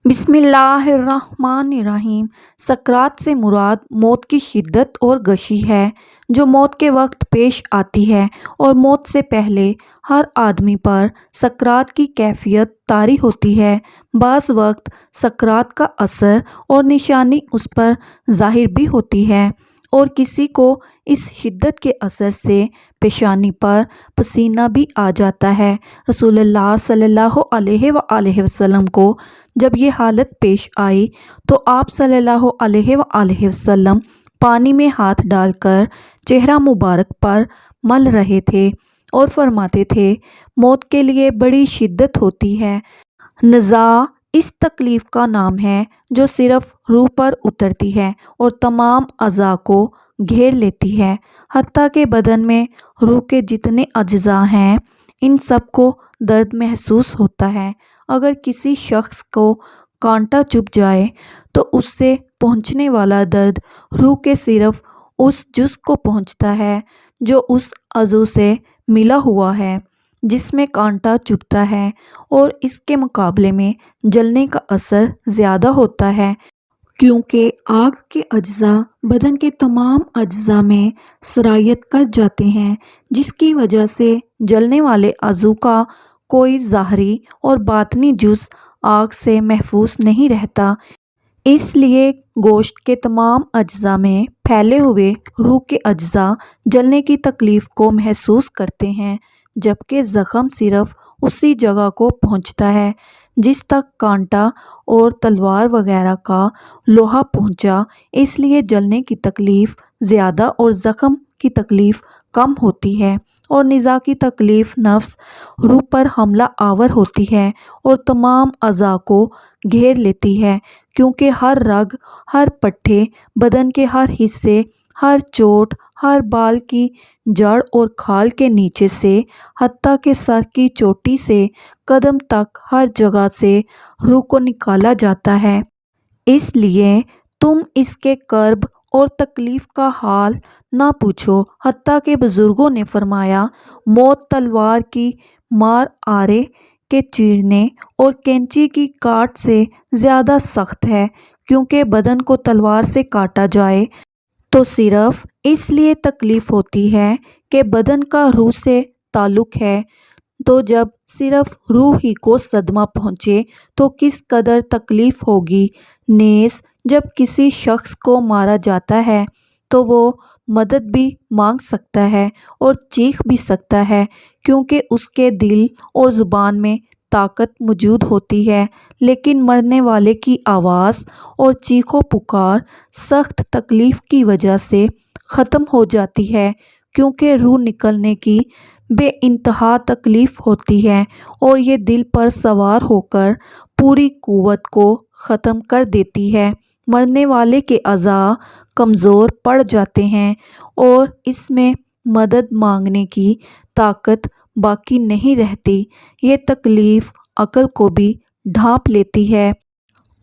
بسم اللہ الرحمن الرحیم۔ سکرات سے مراد موت کی شدت اور غشی ہے جو موت کے وقت پیش آتی ہے، اور موت سے پہلے ہر آدمی پر سکرات کی کیفیت طاری ہوتی ہے۔ بعض وقت سکرات کا اثر اور نشانی اس پر ظاہر بھی ہوتی ہے، اور کسی کو اس شدت کے اثر سے پیشانی پر پسینہ بھی آ جاتا ہے۔ رسول اللہ صلی اللہ علیہ وآلہ وسلم کو جب یہ حالت پیش آئی تو آپ صلی اللہ علیہ وآلہ وسلم پانی میں ہاتھ ڈال کر چہرہ مبارک پر مل رہے تھے اور فرماتے تھے، موت کے لیے بڑی شدت ہوتی ہے۔ نزاع اس تکلیف کا نام ہے جو صرف روح پر اترتی ہے اور تمام اعضاء کو گھیر لیتی ہے، حتیٰ کہ بدن میں روح کے جتنے اجزاء ہیں ان سب کو درد محسوس ہوتا ہے۔ اگر کسی شخص کو کانٹا چبھ جائے تو اس سے پہنچنے والا درد روح کے صرف اس جزء کو پہنچتا ہے جو اس عضو سے ملا ہوا ہے جس میں کانٹا چبھتا ہے، اور اس کے مقابلے میں جلنے کا اثر زیادہ ہوتا ہے، کیونکہ آگ کے اجزاء بدن کے تمام اجزاء میں سرایت کر جاتے ہیں، جس کی وجہ سے جلنے والے عضو کا کوئی ظاہری اور باطنی جزء آگ سے محفوظ نہیں رہتا۔ اس لیے گوشت کے تمام اجزاء میں پھیلے ہوئے روح کے اجزاء جلنے کی تکلیف کو محسوس کرتے ہیں، جبکہ زخم صرف اسی جگہ کو پہنچتا ہے جس تک کانٹا اور تلوار وغیرہ کا لوہا پہنچا۔ اس لیے جلنے کی تکلیف زیادہ اور زخم کی تکلیف کم ہوتی ہے، اور نزاع کی تکلیف نفس روح پر حملہ آور ہوتی ہے اور تمام اعضاء کو گھیر لیتی ہے، کیونکہ ہر رگ، ہر پٹھے، بدن کے ہر حصے، ہر چوٹ، ہر بال کی جڑ اور کھال کے نیچے سے حتیٰ کہ سر کی چوٹی سے قدم تک ہر جگہ سے روح کو نکالا جاتا ہے۔ اس لیے تم اس کے کرب اور تکلیف کا حال نہ پوچھو، حتیٰ کہ بزرگوں نے فرمایا، موت تلوار کی مار، آرے کے چیرنے اور کینچی کی کاٹ سے زیادہ سخت ہے، کیونکہ بدن کو تلوار سے کاٹا جائے تو صرف اس لیے تکلیف ہوتی ہے کہ بدن کا روح سے تعلق ہے، تو جب صرف روح ہی کو صدمہ پہنچے تو کس قدر تکلیف ہوگی۔ نیز جب کسی شخص کو مارا جاتا ہے تو وہ مدد بھی مانگ سکتا ہے اور چیخ بھی سکتا ہے، کیونکہ اس کے دل اور زبان میں طاقت موجود ہوتی ہے، لیکن مرنے والے کی آواز اور چیخ و پکار سخت تکلیف کی وجہ سے ختم ہو جاتی ہے، کیونکہ روح نکلنے کی بے انتہا تکلیف ہوتی ہے اور یہ دل پر سوار ہو کر پوری قوت کو ختم کر دیتی ہے۔ مرنے والے کے اعضاء کمزور پڑ جاتے ہیں اور اس میں مدد مانگنے کی طاقت باقی نہیں رہتی۔ یہ تکلیف عقل کو بھی ڈھانپ لیتی ہے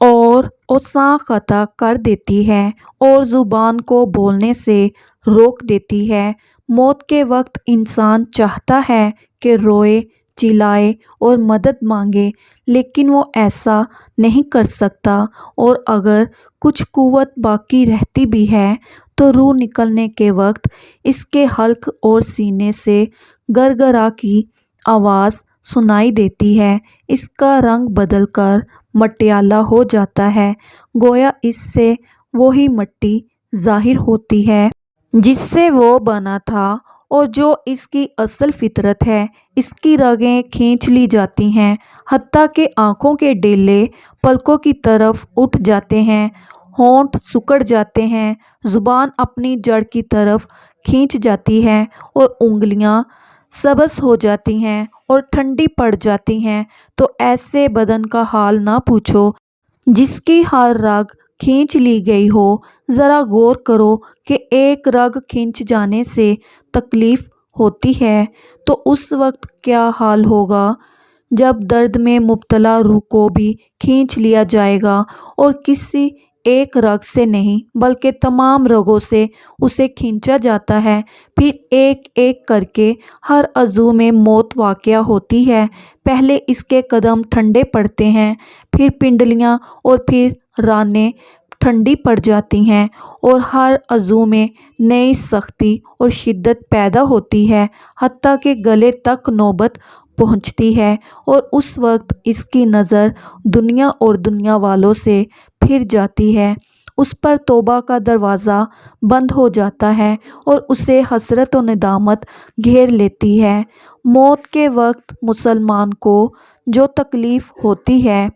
اور اوساں قطع کر دیتی ہے اور زبان کو بولنے سے روک دیتی ہے۔ موت کے وقت انسان چاہتا ہے کہ روئے، چلائے اور مدد مانگے، لیکن وہ ایسا نہیں کر سکتا، اور اگر کچھ قوت باقی رہتی بھی ہے تو روح نکلنے کے وقت اس کے حلق اور سینے سے گرگرا کی آواز سنائی دیتی ہے، اس کا رنگ بدل کر مٹیالہ ہو جاتا ہے، گویا اس سے وہی مٹی ظاہر ہوتی ہے جس سے وہ بنا تھا، اور جو اس کی اصل فطرت ہے۔ اس کی رگیں کھینچ لی جاتی ہیں، حتیٰ کہ آنکھوں کے ڈیلے پلکوں کی طرف اٹھ جاتے ہیں، ہونٹ سکڑ جاتے ہیں، زبان اپنی جڑ کی طرف کھنچ جاتی ہے، اور انگلیاں سبز ہو جاتی ہیں اور ٹھنڈی پڑ جاتی ہیں۔ تو ایسے بدن کا حال نہ پوچھو جس کی ہر رگ کھینچ لی گئی ہو۔ ذرا غور کرو کہ ایک رگ کھنچ جانے سے تکلیف ہوتی ہے تو اس وقت کیا حال ہوگا جب درد میں مبتلا روح کو بھی کھینچ لیا جائے گا اور کسی ایک رگ سے نہیں بلکہ تمام رگوں سے اسے کھینچا جاتا ہے۔ پھر ایک ایک کر کے ہر عضو میں موت واقع ہوتی ہے۔ پہلے اس کے قدم ٹھنڈے پڑتے ہیں، پھر پنڈلیاں اور پھر رانیں ٹھنڈی پڑ جاتی ہیں اور ہر عضو میں نئی سختی اور شدت پیدا ہوتی ہے، حتیٰ کہ گلے تک نوبت پہنچتی ہے، اور اس وقت اس کی نظر دنیا اور دنیا والوں سے پھر جاتی ہے۔ اس پر توبہ کا دروازہ بند ہو جاتا ہے اور اسے حسرت و ندامت گھیر لیتی ہے۔ موت کے وقت مسلمان کو جو تکلیف ہوتی ہے،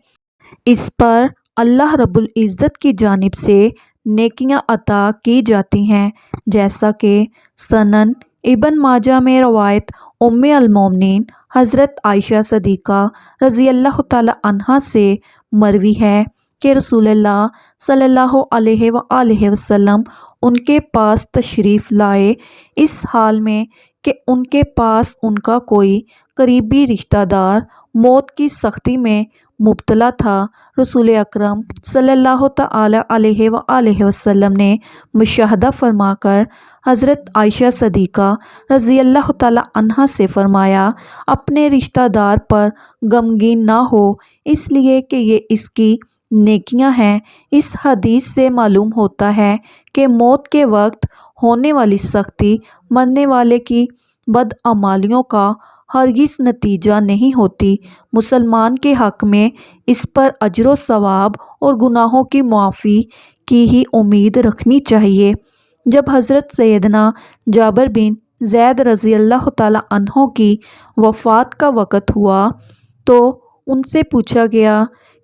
اس پر اللہ رب العزت کی جانب سے نیکیاں عطا کی جاتی ہیں، جیسا کہ سنن ابن ماجہ میں روایت ام المومنین حضرت عائشہ صدیقہ رضی اللہ تعالی عنہا سے مروی ہے کہ رسول اللہ صلی اللہ علیہ وآلہ وسلم ان کے پاس تشریف لائے، اس حال میں کہ ان کے پاس ان کا کوئی قریبی رشتہ دار موت کی سختی میں مبتلا تھا۔ رسول اکرم صلی اللہ تعالی علیہ وآلہ وسلم نے مشاہدہ فرما کر حضرت عائشہ صدیقہ رضی اللہ تعالی عنہا سے فرمایا، اپنے رشتہ دار پر غمگین نہ ہو، اس لیے کہ یہ اس کی نیکیاں ہیں۔ اس حدیث سے معلوم ہوتا ہے کہ موت کے وقت ہونے والی سختی مرنے والے کی بدعمالیوں کا ہرگز نتیجہ نہیں ہوتی۔ مسلمان کے حق میں اس پر اجر و ثواب اور گناہوں کی معافی کی ہی امید رکھنی چاہیے۔ جب حضرت سیدنا جابر بن زید رضی اللہ تعالی عنہ کی وفات کا وقت ہوا تو ان سے پوچھا گیا،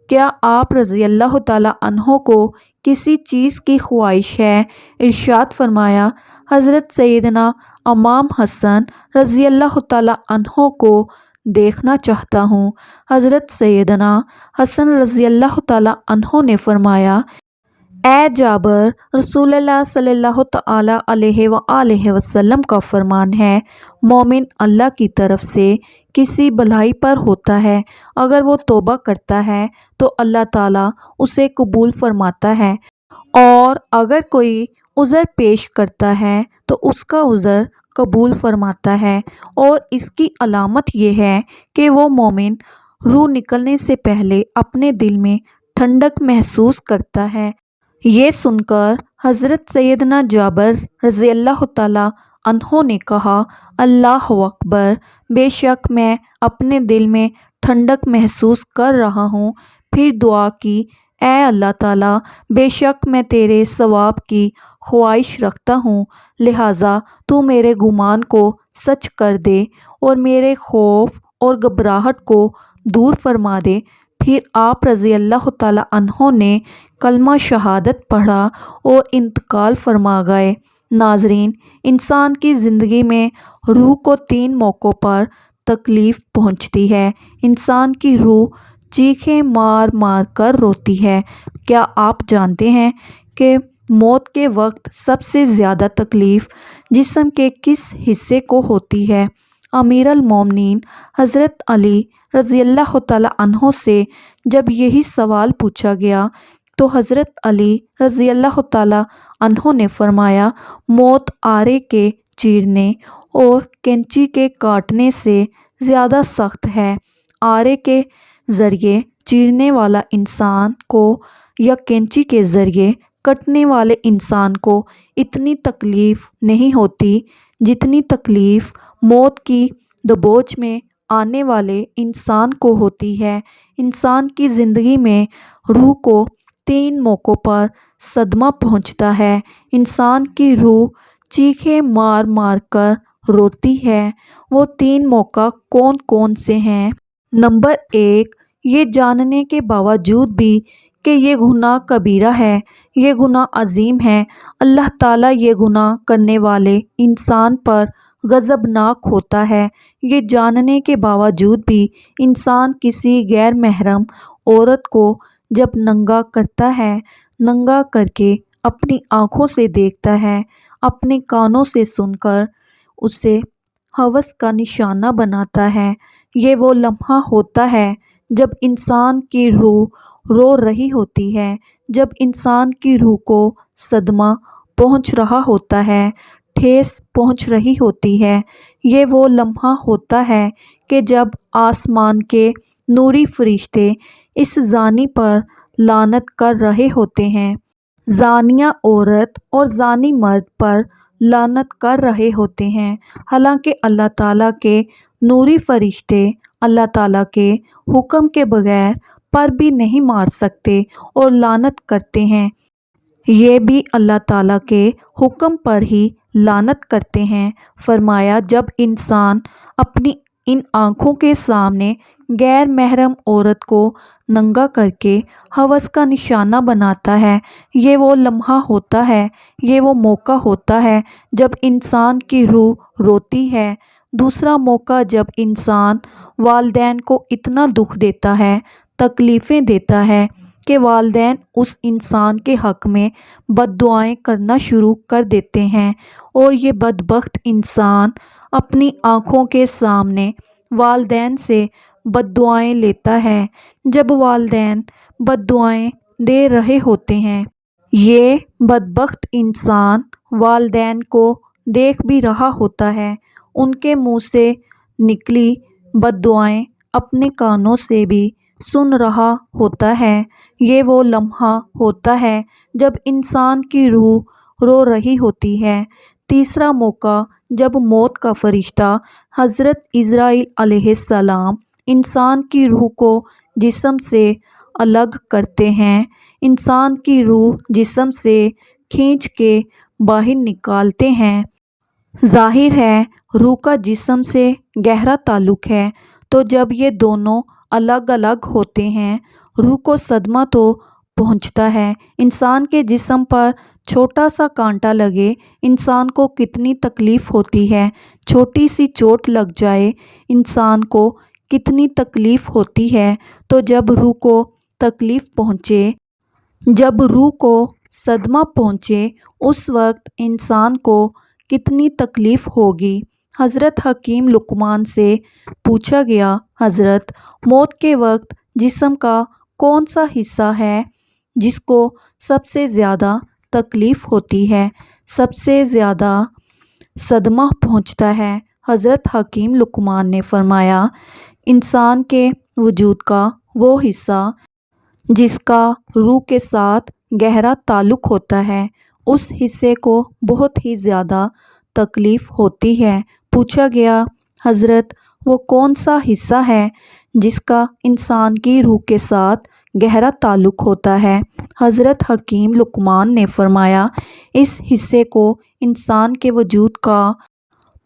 کیا آپ رضی اللہ تعالی عنہ کو کسی چیز کی خواہش ہے؟ ارشاد فرمایا، حضرت سیدنا امام حسن رضی اللہ تعالی عنہ کو دیکھنا چاہتا ہوں۔ حضرت سیدنا حسن رضی اللہ تعالی عنہ نے فرمایا، اے جابر، رسول اللہ صلی اللہ تعالی علیہ وآلہ وسلم کا فرمان ہے، مومن اللہ کی طرف سے کسی بھلائی پر ہوتا ہے، اگر وہ توبہ کرتا ہے تو اللہ تعالیٰ اسے قبول فرماتا ہے، اور اگر کوئی عذر پیش کرتا ہے تو اس کا عذر قبول فرماتا ہے، اور اس کی علامت یہ ہے کہ وہ مومن روح نکلنے سے پہلے اپنے دل میں ٹھنڈک محسوس کرتا ہے۔ یہ سن کر حضرت سیدنا جابر رضی اللہ تعالی عنہ نے کہا، اللہ اکبر، بے شک میں اپنے دل میں ٹھنڈک محسوس کر رہا ہوں۔ پھر دعا کی، اے اللہ تعالیٰ، بے شک میں تیرے ثواب کی خواہش رکھتا ہوں، لہٰذا تو میرے گمان کو سچ کر دے اور میرے خوف اور گھبراہٹ کو دور فرما دے۔ پھر آپ رضی اللہ تعالی عنہ نے کلمہ شہادت پڑھا اور انتقال فرما گئے۔ ناظرین، انسان کی زندگی میں روح کو 3 موقعوں پر تکلیف پہنچتی ہے۔ انسان کی روح چیخیں مار مار کر روتی ہے۔ کیا آپ جانتے ہیں کہ موت کے وقت سب سے زیادہ تکلیف جسم کے کس حصے کو ہوتی ہے؟ امیر المومنین حضرت علی رضی اللہ تعالی عنہ سے جب یہی سوال پوچھا گیا تو حضرت علی رضی اللہ تعالی عنہ نے فرمایا، موت آرے کے چیرنے اور کینچی کے کاٹنے سے زیادہ سخت ہے۔ آرے کے ذریعے چیرنے والا انسان کو یا کینچی کے ذریعے کٹنے والے انسان کو اتنی تکلیف نہیں ہوتی جتنی تکلیف موت کی دبوچ میں آنے والے انسان کو ہوتی ہے۔ انسان کی زندگی میں روح کو 3 موقعوں پر صدمہ پہنچتا ہے۔ انسان کی روح چیخیں مار مار کر روتی ہے۔ وہ 3 موقع کون کون سے ہیں؟ نمبر 1، یہ جاننے کے باوجود بھی کہ یہ گناہ کبیرہ ہے، یہ گناہ عظیم ہے، اللہ تعالیٰ یہ گناہ کرنے والے انسان پر غضبناک ہوتا ہے۔ یہ جاننے کے باوجود بھی انسان کسی غیر محرم عورت کو جب ننگا کرتا ہے، ننگا کر کے اپنی آنکھوں سے دیکھتا ہے، اپنے کانوں سے سن کر اسے ہوس کا نشانہ بناتا ہے، یہ وہ لمحہ ہوتا ہے جب انسان کی روح رو رہی ہوتی ہے، جب انسان کی روح کو صدمہ پہنچ رہا ہوتا ہے، ٹھیس پہنچ رہی ہوتی ہے۔ یہ وہ لمحہ ہوتا ہے کہ جب آسمان کے نوری فرشتے اس زانی پر لعنت کر رہے ہوتے ہیں، زانیہ عورت اور زانی مرد پر لعنت کر رہے ہوتے ہیں، حالانکہ اللہ تعالیٰ کے نوری فرشتے اللہ تعالیٰ کے حکم کے بغیر پر بھی نہیں مار سکتے اور لعنت کرتے ہیں۔ یہ بھی اللہ تعالیٰ کے حکم پر ہی لعنت کرتے ہیں۔ فرمایا جب انسان اپنی ان آنکھوں کے سامنے غیر محرم عورت کو ننگا کر کے ہوس کا نشانہ بناتا ہے، یہ وہ لمحہ ہوتا ہے، یہ وہ موقع ہوتا ہے جب انسان کی روح روتی ہے۔ دوسرا موقع جب انسان والدین کو اتنا دکھ دیتا ہے، تکلیفیں دیتا ہے کہ والدین اس انسان کے حق میں بد دعائیں کرنا شروع کر دیتے ہیں، اور یہ بدبخت انسان اپنی آنکھوں کے سامنے والدین سے بد دعائیں لیتا ہے۔ جب والدین بد دعائیں دے رہے ہوتے ہیں، یہ بدبخت انسان والدین کو دیکھ بھی رہا ہوتا ہے، ان کے منہ سے نکلی بد دعائیں اپنے کانوں سے بھی سن رہا ہوتا ہے۔ یہ وہ لمحہ ہوتا ہے جب انسان کی روح رو رہی ہوتی ہے۔ تیسرا موقع جب موت کا فرشتہ حضرت عزرائیل علیہ السلام انسان کی روح کو جسم سے الگ کرتے ہیں، انسان کی روح جسم سے کھینچ کے باہر نکالتے ہیں۔ ظاہر ہے روح کا جسم سے گہرا تعلق ہے، تو جب یہ دونوں الگ الگ ہوتے ہیں، روح کو صدمہ تو پہنچتا ہے۔ انسان کے جسم پر چھوٹا سا کانٹا لگے، انسان کو کتنی تکلیف ہوتی ہے، چھوٹی سی چوٹ لگ جائے انسان کو کتنی تکلیف ہوتی ہے، تو جب روح کو تکلیف پہنچے، جب روح کو صدمہ پہنچے، اس وقت انسان کو کتنی تکلیف ہوگی۔ حضرت حکیم لقمان سے پوچھا گیا، حضرت موت کے وقت جسم کا کون سا حصہ ہے جس کو سب سے زیادہ تکلیف ہوتی ہے، سب سے زیادہ صدمہ پہنچتا ہے؟ حضرت حکیم لقمان نے فرمایا، انسان کے وجود کا وہ حصہ جس کا روح کے ساتھ گہرا تعلق ہوتا ہے، اس حصے کو بہت ہی زیادہ تکلیف ہوتی ہے۔ پوچھا گیا، حضرت وہ کون سا حصہ ہے جس کا انسان کی روح کے ساتھ گہرا تعلق ہوتا ہے؟ حضرت حکیم لقمان نے فرمایا، اس حصے کو انسان کے وجود کا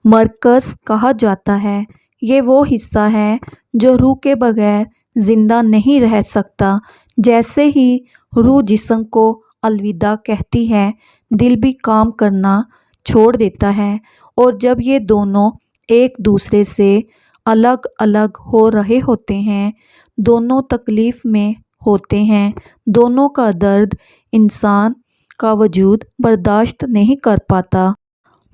مرکز کہا جاتا ہے۔ یہ وہ حصہ ہے جو روح کے بغیر زندہ نہیں رہ سکتا۔ جیسے ہی روح جسم کو الوداع کہتی ہے، دل بھی کام کرنا چھوڑ دیتا ہے، اور جب یہ دونوں ایک دوسرے سے الگ الگ ہو رہے ہوتے ہیں، دونوں تکلیف میں ہوتے ہیں، دونوں کا درد انسان کا وجود برداشت نہیں کر پاتا۔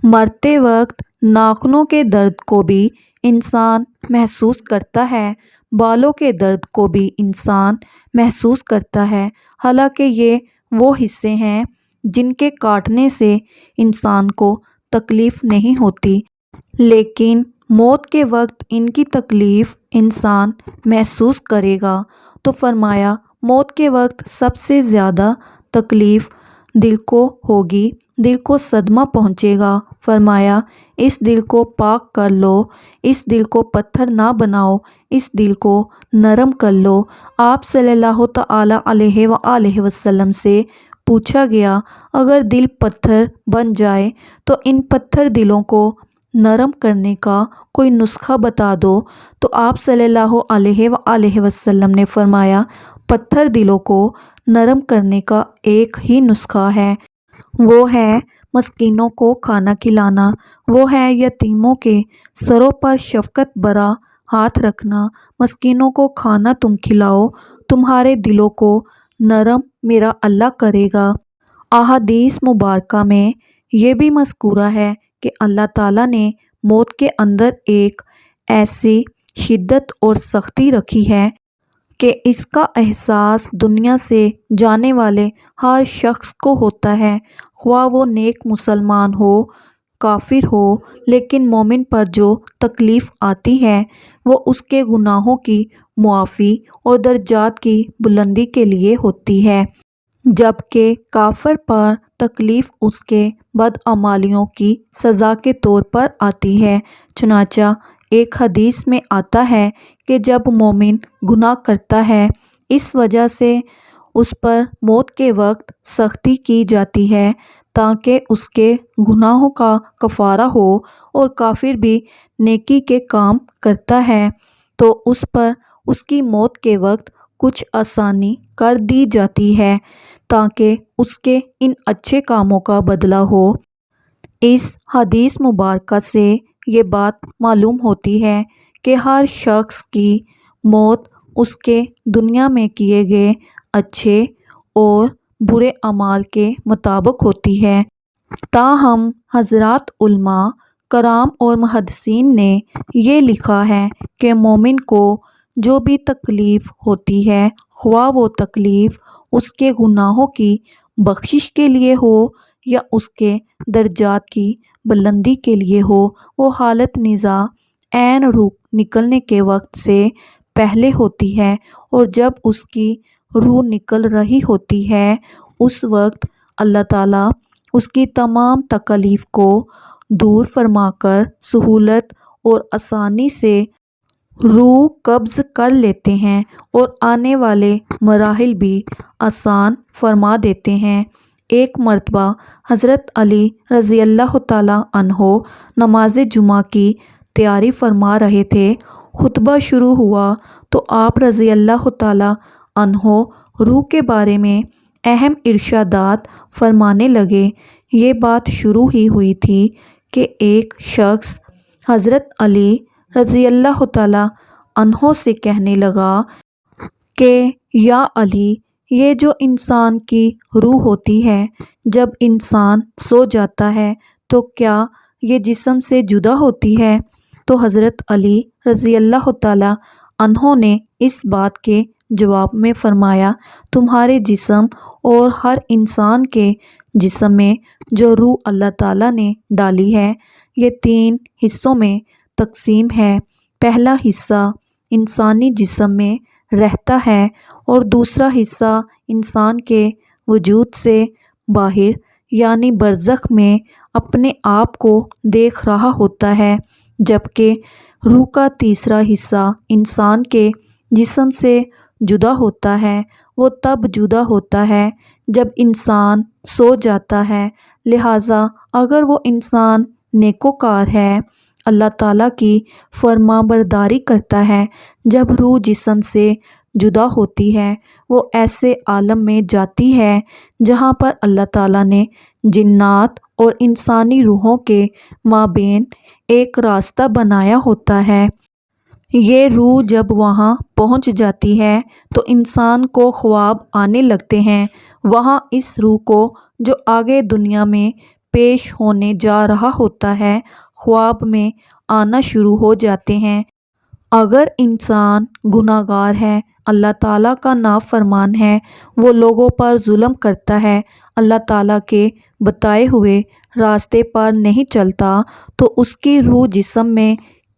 مرتے وقت ناخنوں کے درد کو بھی انسان محسوس کرتا ہے، بالوں کے درد کو بھی انسان محسوس کرتا ہے، حالانکہ یہ وہ حصے ہیں جن کے کاٹنے سے انسان کو تکلیف نہیں ہوتی، لیکن موت کے وقت ان کی تکلیف انسان محسوس کرے گا۔ تو فرمایا، موت کے وقت سب سے زیادہ تکلیف دل کو ہوگی، دل کو صدمہ پہنچے گا۔ فرمایا، اس دل کو پاک کر لو، اس دل کو پتھر نہ بناؤ، اس دل کو نرم کر لو۔ آپ صلی اللہ تعالی علیہ وآلہ وسلم سے پوچھا گیا، اگر دل پتھر بن جائے تو ان پتھر دلوں کو نرم کرنے کا کوئی نسخہ بتا دو، تو آپ صلی اللہ علیہ وآلہ وسلم نے فرمایا، پتھر دلوں کو نرم کرنے کا ایک ہی نسخہ ہے، وہ ہے مسکینوں کو کھانا کھلانا، وہ ہے یتیموں کے سروں پر شفقت بھرا ہاتھ رکھنا۔ مسکینوں کو کھانا تم کھلاؤ، تمہارے دلوں کو نرم میرا اللہ کرے گا۔ احادیث مبارکہ میں یہ بھی مذکورہ ہے کہ اللہ تعالیٰ نے موت کے اندر ایک ایسی شدت اور سختی رکھی ہے کہ اس کا احساس دنیا سے جانے والے ہر شخص کو ہوتا ہے، خواہ وہ نیک مسلمان ہو کافر ہو، لیکن مومن پر جو تکلیف آتی ہے وہ اس کے گناہوں کی معافی اور درجات کی بلندی کے لیے ہوتی ہے، جبکہ کافر پر تکلیف اس کے بدعمالیوں کی سزا کے طور پر آتی ہے۔ چنانچہ ایک حدیث میں آتا ہے کہ جب مومن گناہ کرتا ہے اس وجہ سے اس پر موت کے وقت سختی کی جاتی ہے تاکہ اس کے گناہوں کا کفارہ ہو، اور کافر بھی نیکی کے کام کرتا ہے تو اس پر اس کی موت کے وقت کچھ آسانی کر دی جاتی ہے تاکہ اس کے ان اچھے کاموں کا بدلہ ہو۔ اس حدیث مبارکہ سے یہ بات معلوم ہوتی ہے کہ ہر شخص کی موت اس کے دنیا میں کیے گئے اچھے اور برے اعمال کے مطابق ہوتی ہے۔ تاہم حضرات علماء کرام اور محدثین نے یہ لکھا ہے کہ مومن کو جو بھی تکلیف ہوتی ہے، خواہ وہ تکلیف اس کے گناہوں کی بخشش کے لیے ہو یا اس کے درجات کی بلندی کے لیے ہو، وہ حالت نزاع عین روح نکلنے کے وقت سے پہلے ہوتی ہے، اور جب اس کی روح نکل رہی ہوتی ہے اس وقت اللہ تعالیٰ اس کی تمام تکالیف کو دور فرما کر سہولت اور آسانی سے روح قبض کر لیتے ہیں اور آنے والے مراحل بھی آسان فرما دیتے ہیں۔ ایک مرتبہ حضرت علی رضی اللہ تعالیٰ عنہ نماز جمعہ کی تیاری فرما رہے تھے، خطبہ شروع ہوا تو آپ رضی اللہ تعالیٰ عنہ روح کے بارے میں اہم ارشادات فرمانے لگے۔ یہ بات شروع ہی ہوئی تھی کہ ایک شخص حضرت علی رضی اللہ تعالیٰ عنہ سے کہنے لگا کہ یا علی، یہ جو انسان کی روح ہوتی ہے جب انسان سو جاتا ہے تو کیا یہ جسم سے جدا ہوتی ہے؟ تو حضرت علی رضی اللہ تعالیٰ عنہ نے اس بات کے جواب میں فرمایا، تمہارے جسم اور ہر انسان کے جسم میں جو روح اللہ تعالیٰ نے ڈالی ہے یہ 3 حصوں میں تقسیم ہے۔ پہلا حصہ انسانی جسم میں رہتا ہے اور دوسرا حصہ انسان کے وجود سے باہر یعنی برزخ میں اپنے آپ کو دیکھ رہا ہوتا ہے، جبکہ روح کا تیسرا حصہ انسان کے جسم سے جدا ہوتا ہے۔ وہ تب جدا ہوتا ہے جب انسان سو جاتا ہے، لہٰذا اگر وہ انسان نیکوکار ہے، اللہ تعالیٰ کی فرما برداری کرتا ہے، جب روح جسم سے جدا ہوتی ہے وہ ایسے عالم میں جاتی ہے جہاں پر اللہ تعالیٰ نے جنات اور انسانی روحوں کے مابین ایک راستہ بنایا ہوتا ہے۔ یہ روح جب وہاں پہنچ جاتی ہے تو انسان کو خواب آنے لگتے ہیں، وہاں اس روح کو جو آگے دنیا میں پیش ہونے جا رہا ہوتا ہے خواب میں آنا شروع ہو جاتے ہیں۔ اگر انسان گناہ گار ہے، اللہ تعالیٰ کا نافرمان ہے، وہ لوگوں پر ظلم کرتا ہے، اللہ تعالیٰ کے بتائے ہوئے راستے پر نہیں چلتا، تو اس کی روح جسم میں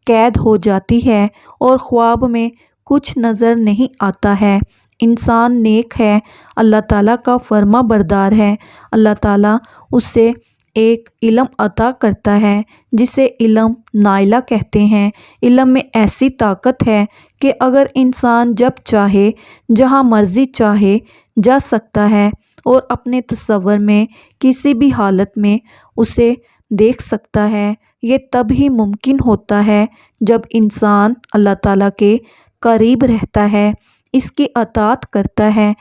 قید ہو جاتی ہے اور خواب میں کچھ نظر نہیں آتا ہے۔ انسان نیک ہے، اللہ تعالیٰ کا فرما بردار ہے، اللہ تعالیٰ اسے ایک علم عطا کرتا ہے جسے علم نائلہ کہتے ہیں۔ علم میں ایسی طاقت ہے کہ اگر انسان جب چاہے جہاں مرضی چاہے جا سکتا ہے اور اپنے تصور میں کسی بھی حالت میں اسے دیکھ سکتا ہے۔ یہ تب ہی ممکن ہوتا ہے جب انسان اللہ تعالیٰ کے قریب رہتا ہے، اس کی اطاعت کرتا ہے،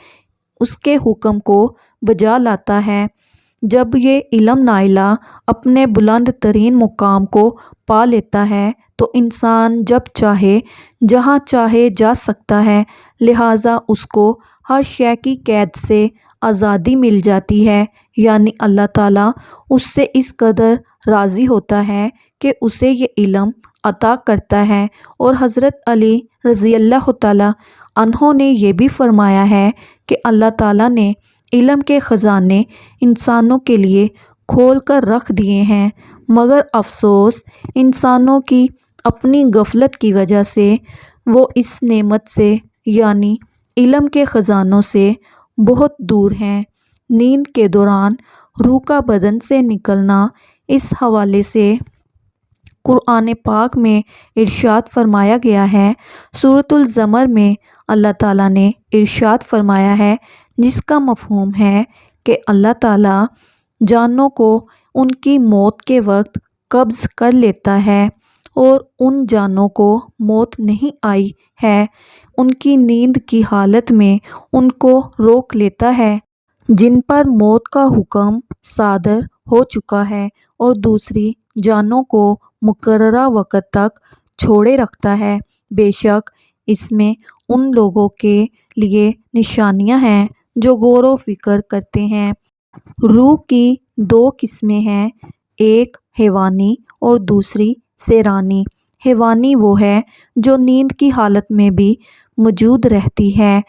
اس کے حکم کو بجا لاتا ہے۔ جب یہ علم نائلہ اپنے بلند ترین مقام کو پا لیتا ہے تو انسان جب چاہے جہاں چاہے جا سکتا ہے، لہٰذا اس کو ہر شے کی قید سے آزادی مل جاتی ہے، یعنی اللہ تعالیٰ اس سے اس قدر راضی ہوتا ہے کہ اسے یہ علم عطا کرتا ہے۔ اور حضرت علی رضی اللہ تعالیٰ انہوں نے یہ بھی فرمایا ہے کہ اللہ تعالیٰ نے علم کے خزانے انسانوں کے لیے کھول کر رکھ دیے ہیں، مگر افسوس انسانوں کی اپنی غفلت کی وجہ سے وہ اس نعمت سے یعنی علم کے خزانوں سے بہت دور ہیں۔ نیند کے دوران روح کا بدن سے نکلنا، اس حوالے سے قرآن پاک میں ارشاد فرمایا گیا ہے۔ سورۃ الزمر میں اللہ تعالیٰ نے ارشاد فرمایا ہے، جس کا مفہوم ہے کہ اللہ تعالیٰ جانوں کو ان کی موت کے وقت قبض کر لیتا ہے اور ان جانوں کو موت نہیں آئی ہے، ان کی نیند کی حالت میں ان کو روک لیتا ہے جن پر موت کا حکم صادر ہو چکا ہے، اور دوسری جانوں کو مقررہ وقت تک چھوڑے رکھتا ہے۔ بے شک اس میں ان لوگوں کے لیے نشانیاں ہیں جو غور و فکر کرتے ہیں۔ روح کی دو قسمیں ہیں، ایک حیوانی اور دوسری سیرانی۔ حیوانی وہ ہے جو نیند کی حالت میں بھی موجود رہتی ہے،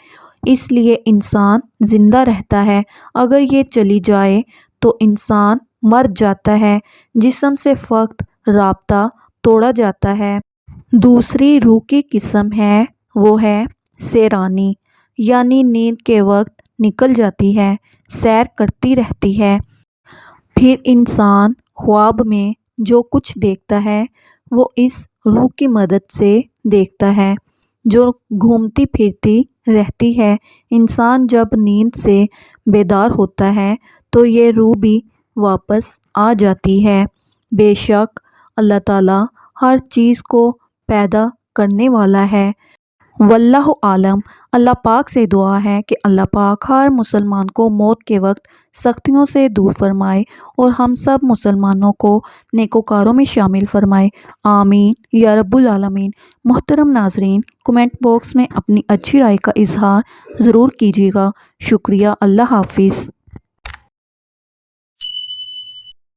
اس لیے انسان زندہ رہتا ہے۔ اگر یہ چلی جائے تو انسان مر جاتا ہے، جسم سے فقط رابطہ توڑا جاتا ہے۔ دوسری روح کی قسم ہے وہ ہے سیرانی، یعنی نیند کے وقت نکل جاتی ہے، سیر کرتی رہتی ہے۔ پھر انسان خواب میں جو کچھ دیکھتا ہے وہ اس روح کی مدد سے دیکھتا ہے جو گھومتی پھرتی رہتی ہے۔ انسان جب نیند سے بیدار ہوتا ہے تو یہ روح بھی واپس آ جاتی ہے۔ بے شک اللہ تعالیٰ ہر چیز کو پیدا کرنے والا ہے۔ واللہ عالم۔ اللہ پاک سے دعا ہے کہ اللہ پاک ہر مسلمان کو موت کے وقت سختیوں سے دور فرمائے اور ہم سب مسلمانوں کو نیکوکاروں میں شامل فرمائے، آمین یا رب العالمین۔ محترم ناظرین، کمنٹ باکس میں اپنی اچھی رائے کا اظہار ضرور کیجیے گا۔ شکریہ۔ اللہ حافظ۔